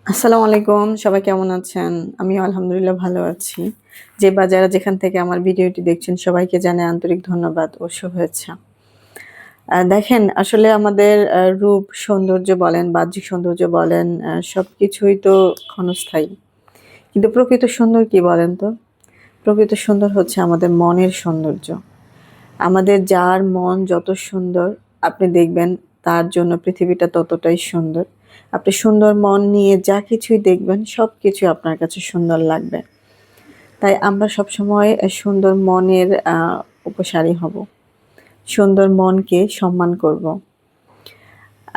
আসসালামু আলাইকুম। সবাই কেমন আছেন? আমিও আলহামদুলিল্লাহ ভালো আছি। যে বা যারা যেখান থেকে আমার ভিডিওটি দেখছেন সবাইকে জানাই আন্তরিক ধন্যবাদ ও শুভেচ্ছা। দেখেন আসলে আমাদের রূপ, সৌন্দর্য বলেন, বাহ্যিক সৌন্দর্য বলেন সবকিছুই তো ক্ষণস্থায়ী। কিন্তু প্রকৃত সুন্দর কি বলেন তো? প্রকৃত সুন্দর হচ্ছে আমাদের মনের সৌন্দর্য। আমাদের যার মন যত সুন্দর আপনি দেখবেন তার জন্য পৃথিবীটা ততটাই সুন্দর। আপনি সুন্দর মন নিয়ে যা কিছুই দেখবেন সবকিছুই আপনার কাছে সুন্দর লাগবে। তাই আমরা সবসময় সুন্দর মনের উপসারী হব। সুন্দর মনকে সম্মান করব।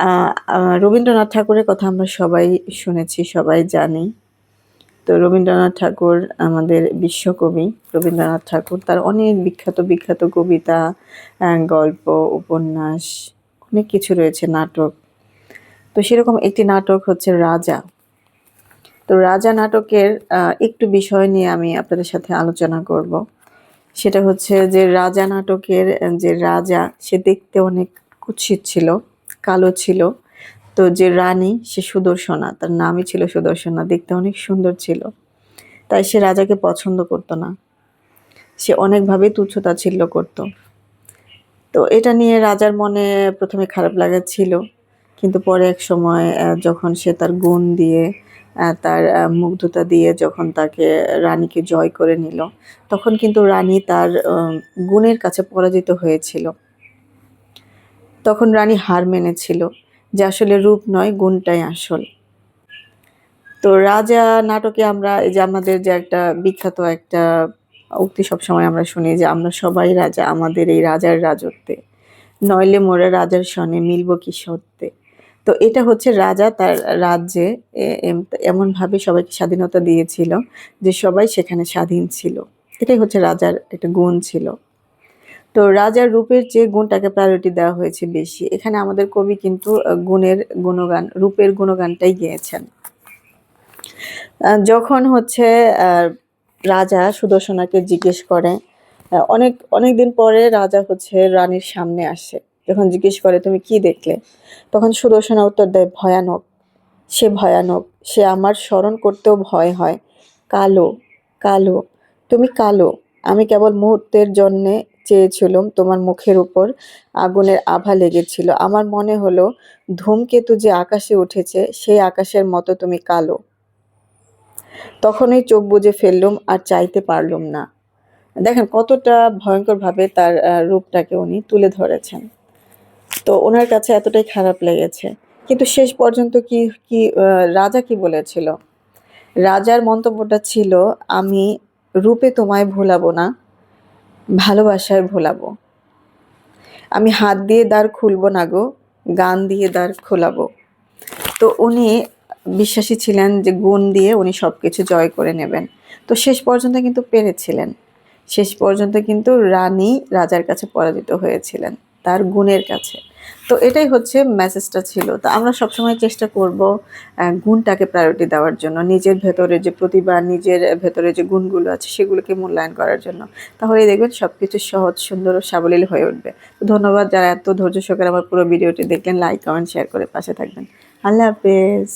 আ আ রবীন্দ্রনাথ ঠাকুরের কথা আমরা সবাই শুনেছি, সবাই জানি। তো রবীন্দ্রনাথ ঠাকুর আমাদের বিশ্বকবি। রবীন্দ্রনাথ ঠাকুর তার অনেক বিখ্যাত কবিতা, গল্প, উপন্যাস অনেক কিছু রয়েছে, নাটক। তো সেরকম একটি নাটক হচ্ছে 'রাজা'। তো 'রাজা' নাটকের একটু বিষয় নিয়ে আমি আপনাদের সাথে আলোচনা করব। সেটা হচ্ছে যে 'রাজা' নাটকের যে রাজা সে দেখতে অনেক কুৎসিত ছিল, কালো ছিল। তো যে রানী সে সুদর্শনা, তার নামই ছিল সুদর্শনা, দেখতে অনেক সুন্দর ছিল। তাই সে রাজাকে পছন্দ করত না। সে অনেকভাবে তুচ্ছ-তাচ্ছিল্য করত। তো এটা নিয়ে রাজার মনে ১ম এ খারাপ লাগা ছিল। কিন্তু পরে একসময় যখন সে তার গুণ দিয়ে তার মুগ্ধতা দিয়ে যখন তাকে রানীকে জয় করে নিল, তখন কিন্তু রানী তার গুণের কাছে পরাজিত হয়েছিল। তখন রানী হার মেনেছিল যে আসলে রূপ নয়, গুণটাই আসল। তো 'রাজা' নাটকে আমরা এই যে আমাদের যে একটা বিখ্যাত একটা উক্তি সবসময় আমরা শুনি যে, "আমরা সবাই রাজা আমাদের এই রাজার রাজত্বে। নইলে মোরা রাজার সনে মিলব কি সত্যে।" তো এটা হচ্ছে রাজা তার রাজ্যে এ এম এমনভাবে সবাইকে স্বাধীনতা দিয়েছিল যে সবাই সেখানে স্বাধীন ছিল। এটাই হচ্ছে রাজার একটা গুণ ছিল। তো রাজার রূপের চেয়ে গুণটাকে প্রায়োরিটি দেওয়া হয়েছে বেশি। এখানে আমাদের কবি কিন্তু গুণের গুণগান, রূপের গুণগানটাই গেয়েছেন। যখন হচ্ছে আ রাজা সুদর্শনাকে জিজ্ঞেস করে, অনেকদিন পরে রাজা হচ্ছে রানীর সামনে আসে। যখন জিজ্ঞেস করে, "তুমি কি দেখলে?" তখন সুদর্শনা উত্তর দেয়, "ভয়ানক। সে ভয়ানক। সে আমার স্মরণ করতেও ভয় হয়। কালো, কালো। তুমি কালো। আমি কেবল মুহূর্তের জন্যে চেয়েছিলুম তোমার মুখের উপর আগুনের আভা লেগেছিল। আমার মনে হলো ধূমকেতু যে আকাশে উঠেছে সেই আকাশের মতো তুমি কালো। তখনই চোখ বুজে ফেললুম আর চাইতে পারলুম না।" দেখেন কতটা ভয়ংকরভাবে তার রূপটাকে উনি তুলে ধরেছেন। তো উনার কাছে এতটাই খারাপ লেগেছে। কিন্তু শেষ পর্যন্ত কি কি আ রাজা কি বলেছিল? রাজার মন্তব্যটা ছিল, "আমি রূপে তোমায় ভোলাবো না, ভালোবাসায় ভোলাবো। আমি হাত দিয়ে দ্বার খুলবো না গো, গান দিয়ে দ্বার খোলাবো।" তো উনি বিশ্বাসী ছিলেন যে গুণ দিয়ে উনি সবকিছু জয় করে নেবেন। তো শেষ পর্যন্ত কিন্তু পেরেছিলেন। শেষ পর্যন্ত কিন্তু রানী রাজার কাছে পরাজিত হয়েছিলেন, তার গুণের কাছে। তো এটাই হচ্ছে মেসেজটা ছিল। তো আমরা সবসময় চেষ্টা করব গুণটাকে প্রায়োরিটি দেওয়ার জন্য। নিজের ভেতরে যে প্রতিভা, নিজের ভেতরে যে গুণগুলো আছে সেগুলোকে মূল্যায়ন করার জন্য। তাহলেই দেখবেন সবকিছু সহজ, সুন্দর ও সাবলীল হয়ে উঠবে। তো ধন্যবাদ যারা এত ধৈর্য সহকারে আমার পুরো ভিডিওটি দেখলেন। লাইক, কমেন্ট, শেয়ার করে পাশে থাকবেন। আল্লাহ হাফেজ।